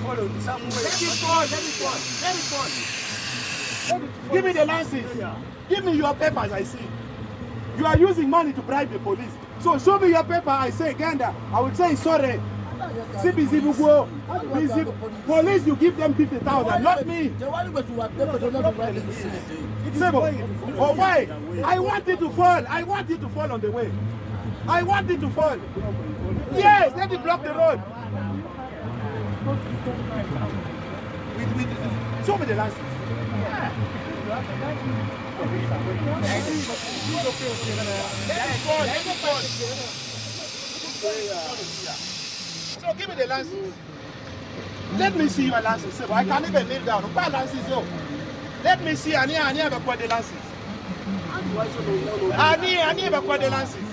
follow somewhere. Let it fall. Give me the license. Give me your papers, I see. You are using money to bribe the police. So show me your paper, I say, Ganda. I will say sorry. Police, you give them 50,000, not me. Oh, why? I want it to fall. I want it to fall on the way. I want it to fall. Yes, let it block the road. Show me the license. So give me the license. Let me see your license. I can't even kneel down. What license yo? Let me see. I need to the license. I need to the license.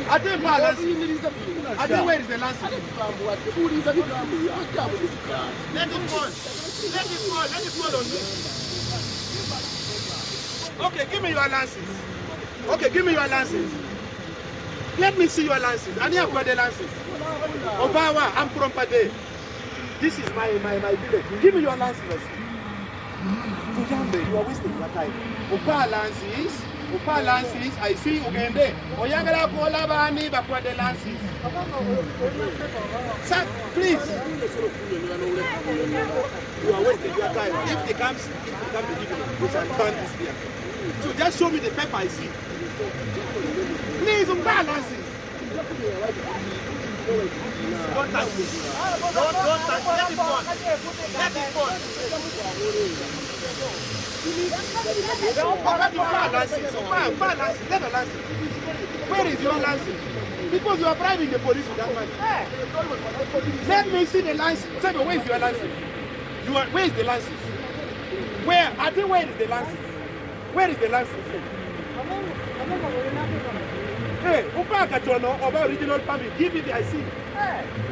I think balance. I think where is the license? Let it fall. Let it fall. Let it fall on me. Okay, give me your license. Okay, give me your license. Let me see your license. I need to the license. Obawa, I'm from Pade. This is my village. Give me your license. You are wasting your time. Opa lances, I see Ugende. Oyangala kola bani bakwa the lances. Sir, please. You are wasting your time. If they come to give you, we shall turn this here. So just show me the paper I see. Please, Opa lances. Don't touch me. Don't touch. Let it fall. Let it fall. Where is your license? Because you are bribing the police with that money. Let me see the license. Tell me, where is your license? Where is the license? Where? I think where is the license? Where is the license? Hey, about original permit, give me the IC.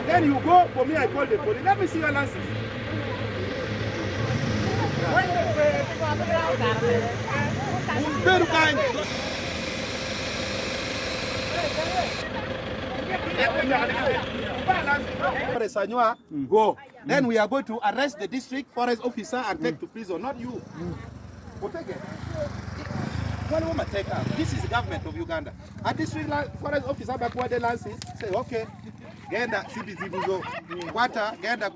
Then you go for me, I call the police. Let me see your license. Very kind. Go. Then we are going to arrest the district forest officer and take to prison, not you. This is the government of Uganda. A district forest officer backward the lances say, okay, genda CBZ water, genda